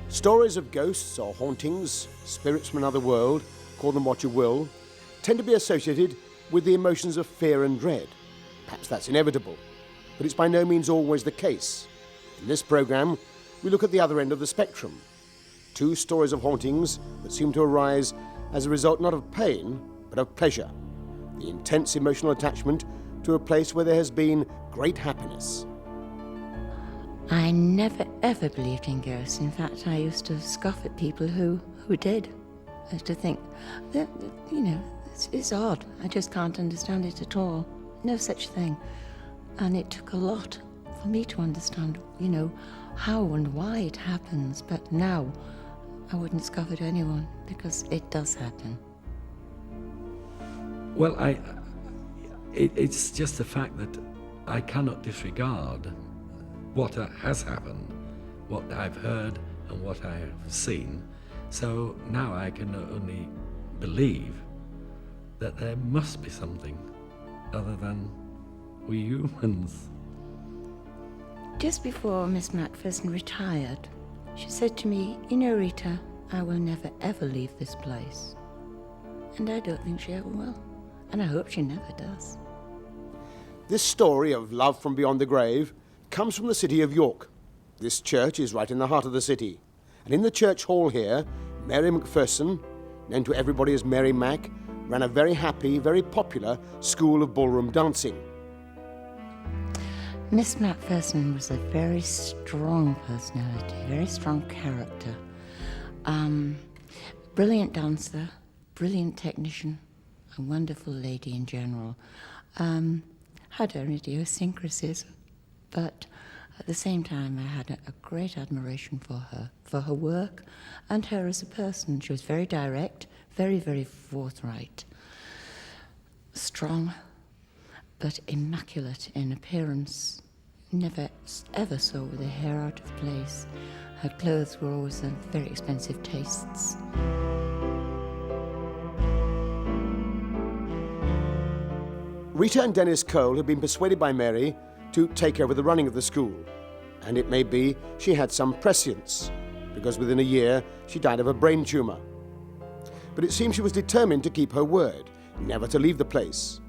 Stories of ghosts or hauntings, spirits from another world, call them what you will, tend to be associated with the emotions of fear and dread. Perhaps that's inevitable, but it's by no means always the case. In this programme, we look at the other end of the spectrum. 2 stories of hauntings that seem to arise as a result not of pain, but of pleasure. The intense emotional attachment to a place where there has been great happiness. I never ever believed in ghosts. In fact, I used to scoff at people who did. I used to think that, it's odd. I just can't understand it at all. No such thing. And it took a lot for me to understand, how and why it happens. But now, I wouldn't scoff at anyone because it does happen. Well, it's just the fact that I cannot disregard what has happened, what I've heard and what I have seen. So now I can only believe that there must be something other than we humans. Just before Miss Macpherson retired, she said to me, Rita, I will never ever leave this place. And I don't think she ever will. And I hope she never does. This story of love from beyond the grave comes from the city of York. This church is right in the heart of the city. And in the church hall here, Mary Macpherson, known to everybody as Mary Mac, ran a very happy, very popular school of ballroom dancing. Miss Macpherson was a very strong personality, very strong character. Brilliant dancer, brilliant technician, a wonderful lady in general. Had her idiosyncrasies, but at the same time I had a great admiration for her work and her as a person. She was very direct, very, very forthright, strong, but immaculate in appearance. Never ever saw with her hair out of place. Her clothes were always of very expensive tastes. Rita and Dennis Cole had been persuaded by Mary to take over the running of the school. And it may be she had some prescience, because within a year she died of a brain tumour. But it seems she was determined to keep her word, never to leave the place.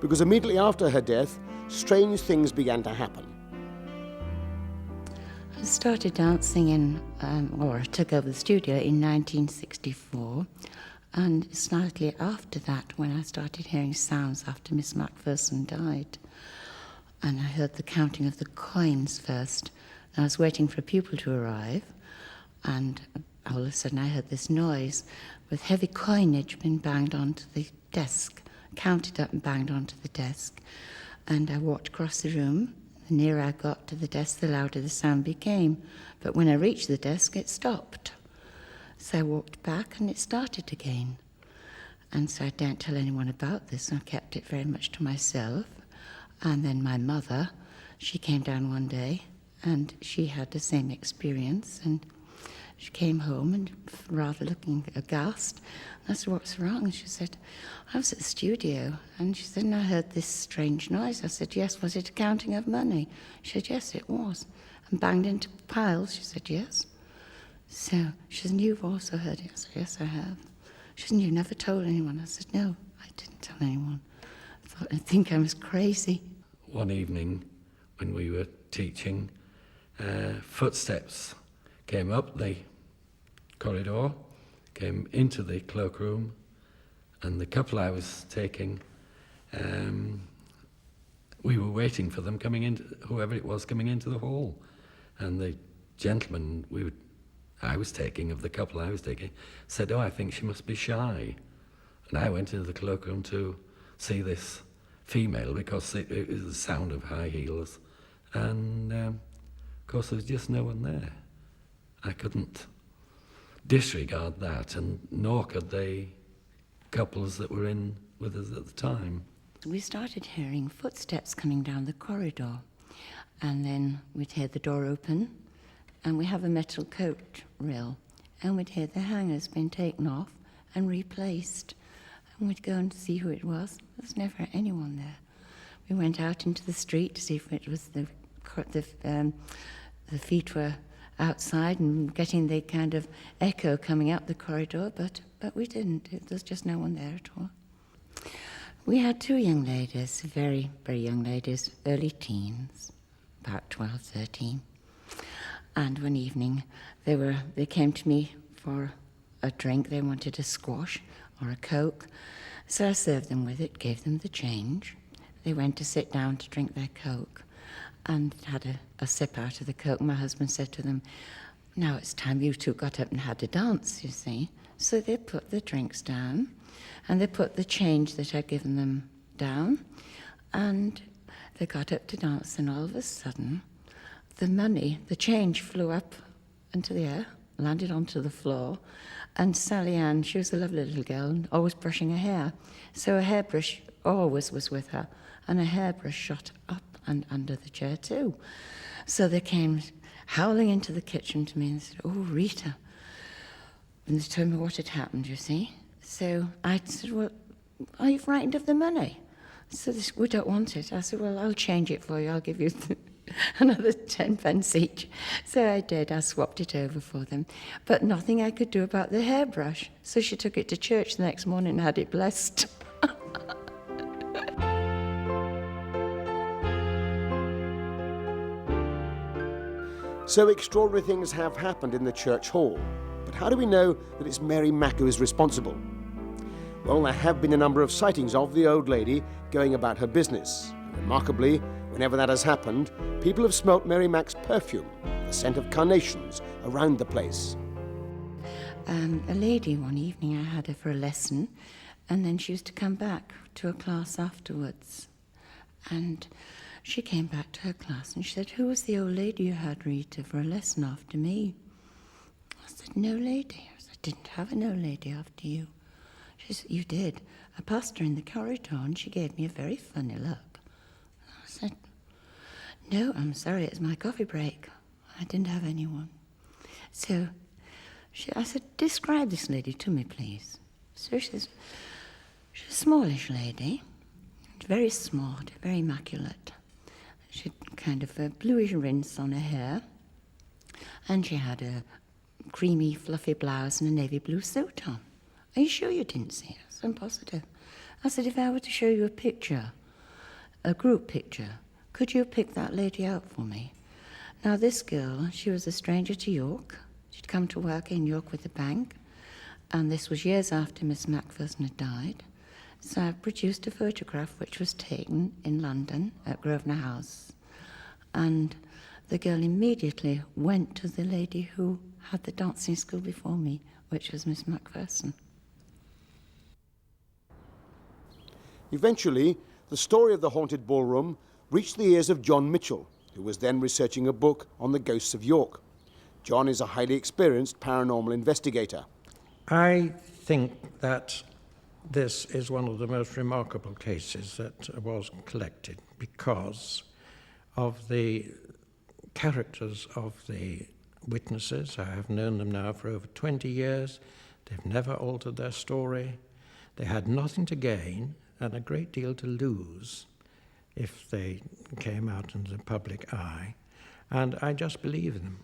Because immediately after her death, strange things began to happen. I started dancing I took over the studio in 1964. And slightly after that, when I started hearing sounds after Miss Macpherson died, and I heard the counting of the coins first, and I was waiting for a pupil to arrive, and all of a sudden I heard this noise with heavy coinage being banged onto the desk, counted up and banged onto the desk. And I walked across the room. The nearer I got to the desk, the louder the sound became. But when I reached the desk, it stopped. So I walked back and it started again. And so I didn't tell anyone about this. I kept it very much to myself. And then my mother, she came down one day and she had the same experience. And she came home and rather looking aghast. I said, what's wrong? And she said, I was at the studio. And she said, and I heard this strange noise. I said, yes, was it a counting of money? She said, yes, it was. And banged into piles. She said, yes. So she said, you've also heard it? I said, yes, I have. She said, you never told anyone? I said, no, I didn't tell anyone. I think I was crazy. One evening when we were teaching, footsteps came up the corridor, came into the cloakroom, and the couple I was taking, we were waiting for them coming in, whoever it was coming into the hall. And the gentleman I was taking, of the couple I was taking, said, I think she must be shy. And I went into the cloakroom to see this female because it was the sound of high heels. And of course there was just no one there. I couldn't disregard that, and nor could the couples that were in with us at the time. We started hearing footsteps coming down the corridor, and then we'd hear the door open, and we have a metal coach rail, and we'd hear the hangers being taken off and replaced, and we'd go and see who it was. There was never anyone there. We went out into the street to see if it was the feet were outside and getting the kind of echo coming up the corridor, but we didn't. There's just no one there at all. We had two young ladies, very, very young ladies, early teens, about 12, 13. And one evening, they came to me for a drink. They wanted a squash or a Coke. So I served them with it, gave them the change. They went to sit down to drink their Coke and had a sip out of the Coke. My husband said to them, "Now it's time you two got up and had a dance, you see." So they put the drinks down and they put the change that I'd given them down, and they got up to dance, and all of a sudden the change flew up into the air, landed onto the floor, and Sally Ann, she was a lovely little girl, always brushing her hair, so a hairbrush always was with her, and a hairbrush shot up and under the chair too. So they came howling into the kitchen to me and said, "Oh, Rita." And they told me what had happened, you see. So I said, "Well, are you frightened of the money?" So they said, "We don't want it." I said, "Well, I'll change it for you. I'll give you another 10 pence each." So I did. I swapped it over for them. But nothing I could do about the hairbrush. So she took it to church the next morning and had it blessed. So extraordinary things have happened in the church hall. But how do we know that it's Mary Mack who is responsible? Well, there have been a number of sightings of the old lady going about her business. Remarkably, whenever that has happened, people have smelt Mary Mack's perfume, the scent of carnations, around the place. A lady, one evening I had her for a lesson, and then she used to come back to a class afterwards. And she came back to her class and she said, "Who was the old lady you had, Rita, for a lesson after me?" I said, "No lady." I said, "I didn't have an old lady after you." She said, "You did. I passed her in the corridor and she gave me a very funny look." I said, "No, I'm sorry, it's my coffee break. I didn't have anyone." So I said, "Describe this lady to me, please." So she says, "She's a smallish lady, very smart, very immaculate. She had kind of a bluish rinse on her hair, and she had a creamy, fluffy blouse and a navy blue suit on." "Are you sure you didn't see her?" I said, "I'm positive." I said, "If I were to show you a picture, a group picture, could you pick that lady out for me?" Now, this girl, she was a stranger to York. She'd come to work in York with the bank, and this was years after Miss Macpherson had died. So I produced a photograph which was taken in London at Grosvenor House, and the girl immediately went to the lady who had the dancing school before me, which was Miss Macpherson. Eventually, the story of the haunted ballroom reached the ears of John Mitchell, who was then researching a book on the ghosts of York. John is a highly experienced paranormal investigator. I think that this is one of the most remarkable cases that was collected because of the characters of the witnesses. I have known them now for over 20 years. They've never altered their story. They had nothing to gain and a great deal to lose if they came out into the public eye, and I just believe them.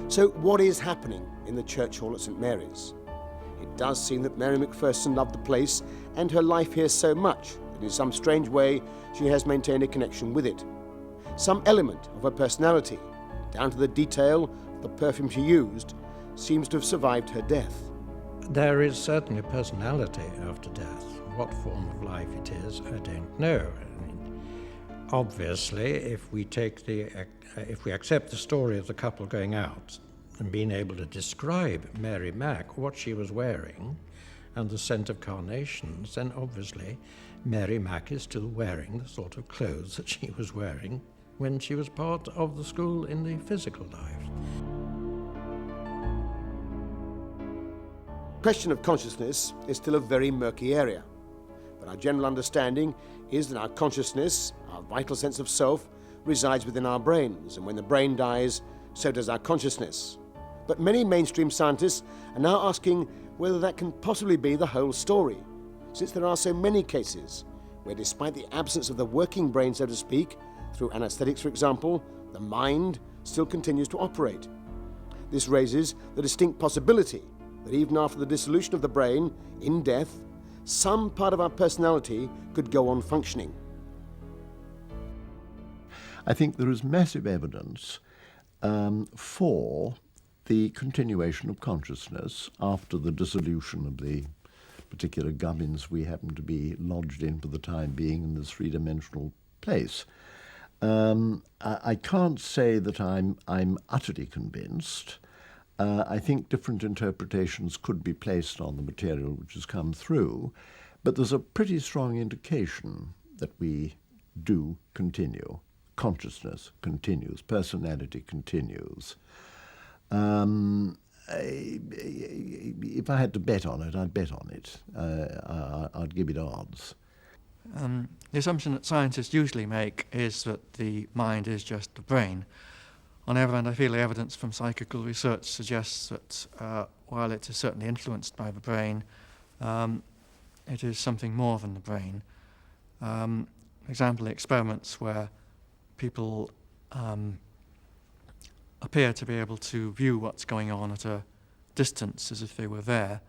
So what is happening in the church hall at St Mary's? It does seem that Mary Macpherson loved the place and her life here so much that in some strange way she has maintained a connection with it. Some element of her personality, down to the detail of the perfume she used, seems to have survived her death. There is certainly a personality after death. What form of life it is, I don't know. I mean, obviously, if we accept the story of the couple going out and being able to describe Mary Mack, what she was wearing, and the scent of carnations, then obviously Mary Mack is still wearing the sort of clothes that she was wearing when she was part of the school in the physical life. The question of consciousness is still a very murky area, but our general understanding is that our consciousness, our vital sense of self, resides within our brains, and when the brain dies, so does our consciousness. But many mainstream scientists are now asking whether that can possibly be the whole story. since there are so many cases where, despite the absence of the working brain, so to speak, through anaesthetics, for example, the mind still continues to operate. This raises the distinct possibility that even after the dissolution of the brain, in death, some part of our personality could go on functioning. I think there is massive evidence for the continuation of consciousness after the dissolution of the particular gubbins we happen to be lodged in for the time being in this three-dimensional place. I can't say that I'm utterly convinced. I think different interpretations could be placed on the material which has come through, but there's a pretty strong indication that we do continue. Consciousness continues, personality continues. If I had to bet on it, I'd bet on it. I'd give it odds. The assumption that scientists usually make is that the mind is just the brain. On the other hand, I feel the evidence from psychical research suggests that while it is certainly influenced by the brain, it is something more than the brain. For example, experiments where people appear to be able to view what's going on at a distance as if they were there,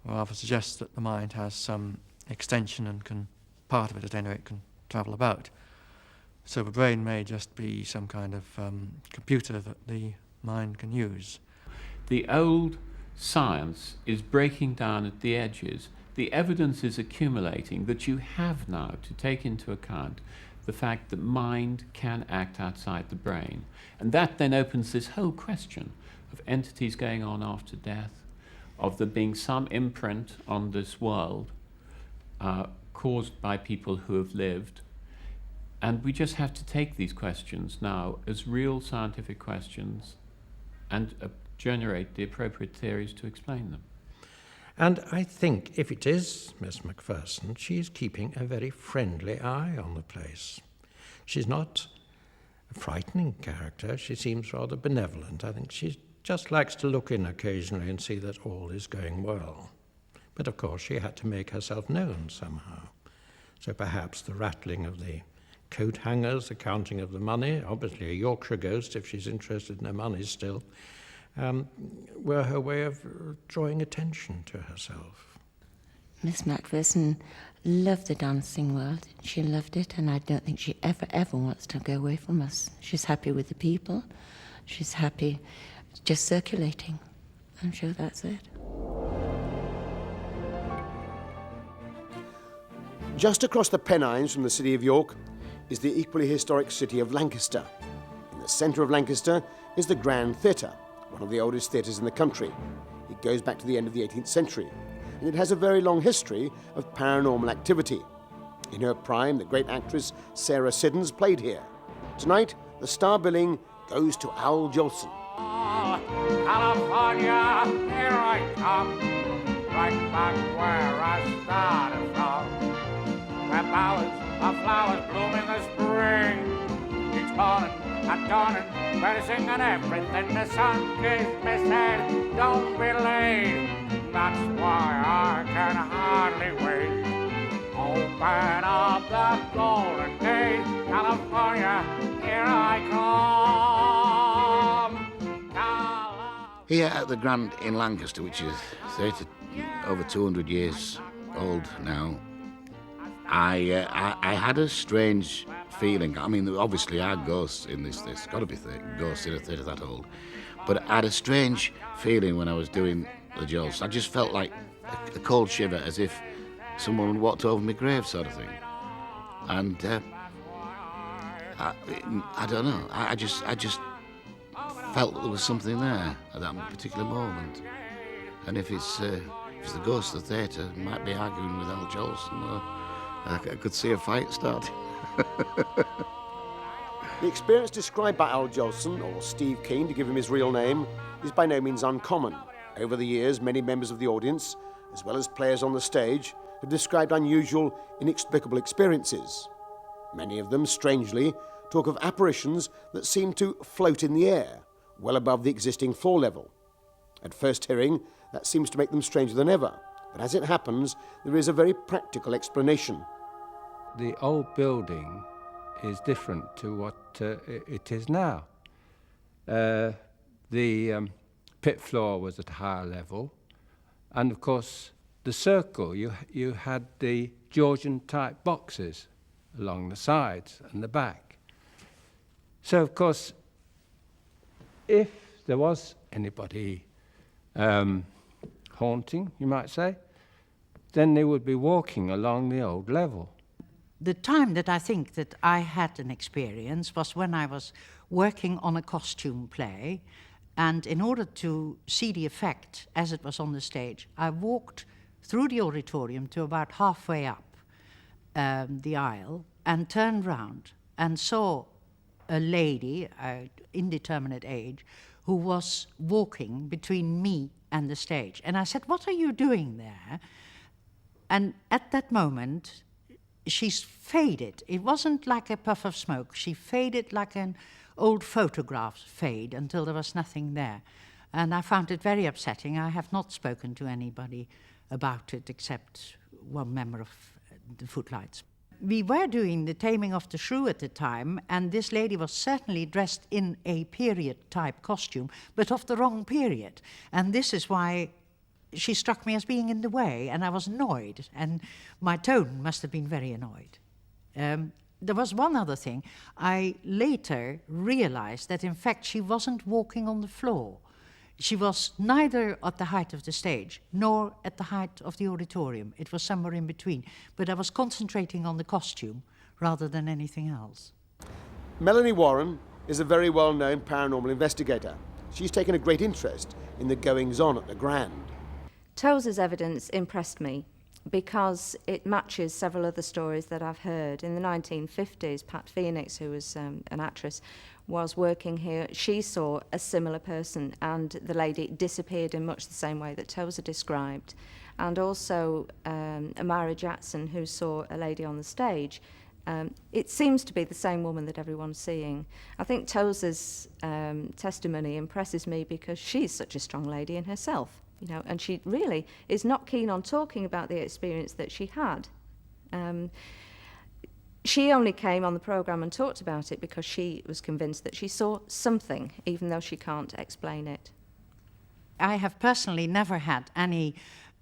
rather suggests that the mind has some extension and can, part of it at any rate, can travel about. So the brain may just be some kind of computer that the mind can use. The old science is breaking down at the edges. The evidence is accumulating that you have now to take into account the fact that mind can act outside the brain. And that then opens this whole question of entities going on after death, of there being some imprint on this world caused by people who have lived. And we just have to take these questions now as real scientific questions and generate the appropriate theories to explain them. And I think if it is Miss Macpherson, she's keeping a very friendly eye on the place. She's not a frightening character. She seems rather benevolent. I think she just likes to look in occasionally and see that all is going well. But of course she had to make herself known somehow. So perhaps the rattling of the coat hangers, the counting of the money, obviously a Yorkshire ghost if she's interested in her money still, were her way of drawing attention to herself. Miss Macpherson loved the dancing world. She loved it, and I don't think she ever wants to go away from us. She's happy with the people. She's happy just circulating. I'm sure that's it. Just across the Pennines from the city of York is the equally historic city of Lancaster. In the centre of Lancaster is the Grand Theatre, one of the oldest theatres in the country. It goes back to the end of the 18th century, and it has a very long history of paranormal activity. In her prime, the great actress Sarah Siddons played here. Tonight, the star billing goes to Al Jolson. California, here I come, right back where I started from. Where flowers bloom in the spring. Each morning at dawning, we're singing everything the sun kissed me said. Don't be late, that's why I can hardly wait. Open up the golden gate, California, here I come. Here at the Grand in Lancaster, which is over 200 years old now, I had a strange feeling. I mean, obviously, there are ghosts in this. There's got to be ghosts in a theatre that old. But I had a strange feeling when I was doing the jolts. I just felt like a cold shiver, as if someone walked over my grave, sort of thing. And I don't know. I just felt that there was something there at that particular moment. And if it's the ghost of the theatre, I might be arguing with Al Jolson. I could see a fight start. The experience described by Al Jolson, or Steve Keane to give him his real name, is by no means uncommon. Over the years, many members of the audience, as well as players on the stage, have described unusual, inexplicable experiences. Many of them, strangely, talk of apparitions that seem to float in the air, well above the existing floor level. At first hearing, that seems to make them stranger than ever, But as it happens, there is a very practical explanation. The old building is different to what it is now. The pit floor was at a higher level, and of course the circle, you had the Georgian type boxes along the sides and the back. So of course, if there was anybody haunting, you might say, then they would be walking along the old level. The time that I think that I had an experience was when I was working on a costume play, and in order to see the effect as it was on the stage, I walked through the auditorium to about halfway up the aisle and turned round and saw a lady, indeterminate age, who was walking between me and the stage. And I said, "What are you doing there?" And at that moment, she's faded. It wasn't like a puff of smoke. She faded like an old photograph fade until there was nothing there. And I found it very upsetting. I have not spoken to anybody about it except one member of the Footlights. We were doing the Taming of the Shrew at the time, and this lady was certainly dressed in a period-type costume, but of the wrong period. And this is why she struck me as being in the way, and I was annoyed, and my tone must have been very annoyed. There was one other thing. I later realized that, in fact, she wasn't walking on the floor. She was neither at the height of the stage nor at the height of the auditorium. It was somewhere in between. But I was concentrating on the costume rather than anything else. Melanie Warren is a very well-known paranormal investigator. She's taken a great interest in the goings-on at the Grand. Tozer's evidence impressed me because it matches several other stories that I've heard. In the 1950s, Pat Phoenix, who was an actress, was working here. She saw a similar person, and the lady disappeared in much the same way that Tozer described. And also Amara Jackson, who saw a lady on the stage. It seems to be the same woman that everyone's seeing. I think Tozer's testimony impresses me because she's such a strong lady in herself, you know, and she really is not keen on talking about the experience that she had. She only came on the programme and talked about it because she was convinced that she saw something, even though she can't explain it. I have personally never had any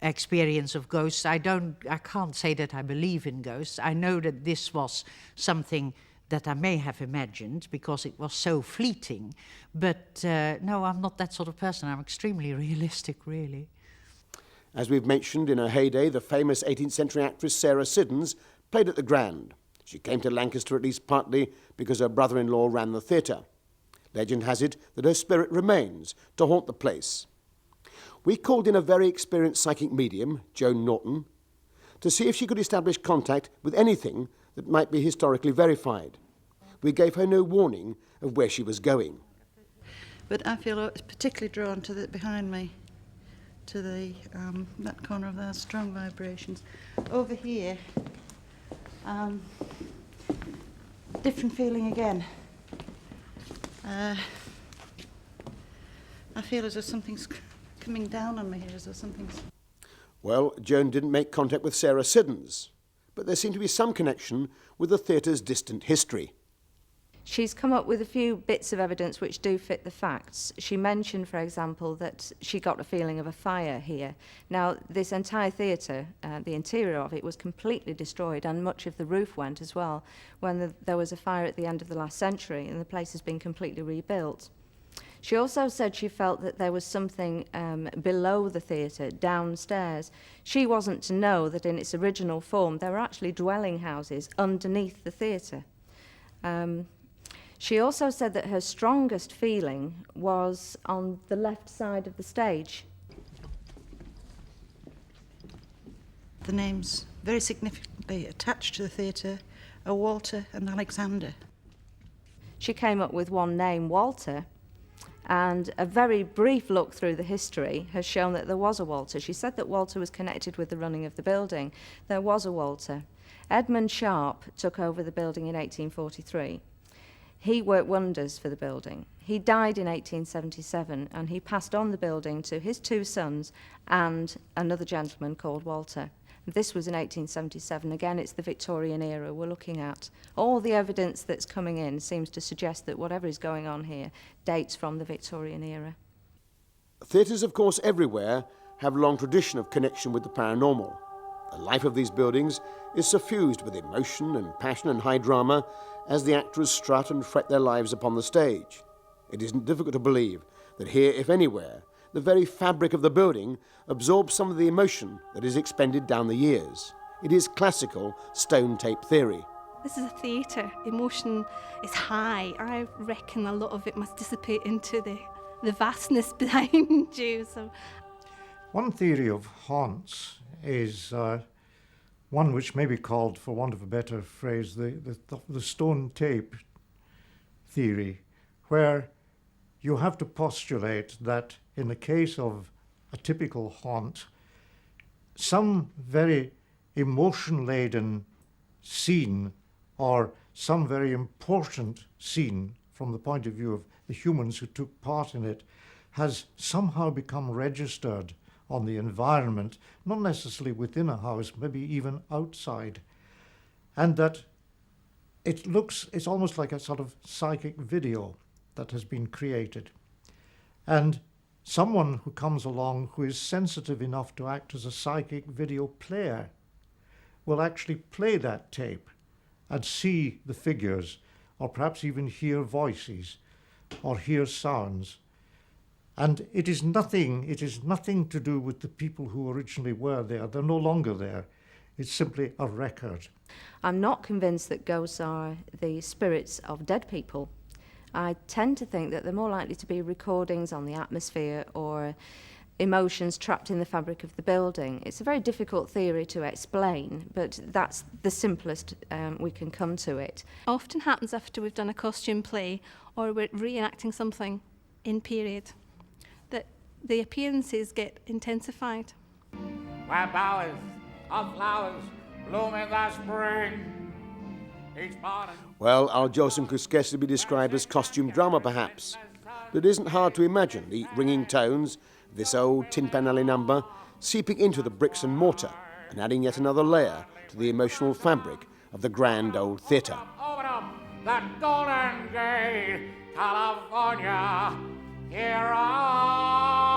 experience of ghosts. I can't say that I believe in ghosts. I know that this was something that I may have imagined because it was so fleeting. But no, I'm not that sort of person. I'm extremely realistic, really. As we've mentioned, in her heyday, the famous 18th century actress Sarah Siddons played at the Grand. She came to Lancaster at least partly because her brother-in-law ran the theatre. Legend has it that her spirit remains to haunt the place. We called in a very experienced psychic medium, Joan Norton, to see if she could establish contact with anything that might be historically verified. We gave her no warning of where she was going. But I feel particularly drawn to the behind me, to the that corner of there, strong vibrations. Over here, different feeling again. I feel as if something's coming down on me here, as if something's... Well, Joan didn't make contact with Sarah Siddons, but there seemed to be some connection with the theatre's distant history. She's come up with a few bits of evidence which do fit the facts. She mentioned, for example, that she got a feeling of a fire here. Now, this entire theatre, the interior of it, was completely destroyed, and much of the roof went as well when there was a fire at the end of the last century, and the place has been completely rebuilt. She also said she felt that there was something below the theatre, downstairs. She wasn't to know that in its original form there were actually dwelling houses underneath the theatre. She also said that her strongest feeling was on the left side of the stage. The names very significantly attached to the theatre are Walter and Alexander. She came up with one name, Walter, and a very brief look through the history has shown that there was a Walter. She said that Walter was connected with the running of the building. There was a Walter. Edmund Sharp took over the building in 1843. He worked wonders for the building. He died in 1877, and he passed on the building to his two sons and another gentleman called Walter. This was in 1877. Again, it's the Victorian era we're looking at. All the evidence that's coming in seems to suggest that whatever is going on here dates from the Victorian era. Theatres, of course, everywhere have a long tradition of connection with the paranormal. The life of these buildings is suffused with emotion and passion and high drama as the actors strut and fret their lives upon the stage. It isn't difficult to believe that here, if anywhere, the very fabric of the building absorbs some of the emotion that is expended down the years. It is classical stone tape theory. This is a theatre. Emotion is high. I reckon a lot of it must dissipate into the vastness behind you. So, one theory of haunts is one which may be called, for want of a better phrase, the stone tape theory, where you have to postulate that in the case of a typical haunt, some very emotion-laden scene or some very important scene from the point of view of the humans who took part in it has somehow become registered on the environment, not necessarily within a house, maybe even outside, and that it's almost like a sort of psychic video that has been created. And someone who comes along who is sensitive enough to act as a psychic video player will actually play that tape and see the figures, or perhaps even hear voices or hear sounds. And it is nothing to do with the people who originally were there. They're no longer there. It's simply a record. I'm not convinced that ghosts are the spirits of dead people. I tend to think that they're more likely to be recordings on the atmosphere or emotions trapped in the fabric of the building. It's a very difficult theory to explain, but that's the simplest we can come to it. often happens after we've done a costume play or we're reenacting something in period, that the appearances get intensified. Where bowers of flowers bloom in the spring. Each morning. Well, Al Jolson could scarcely be described as costume drama, perhaps. But it isn't hard to imagine the ringing tones of this old Tin Pan Alley number seeping into the bricks and mortar and adding yet another layer to the emotional fabric of the grand old theatre. Open up that golden gate, California, here I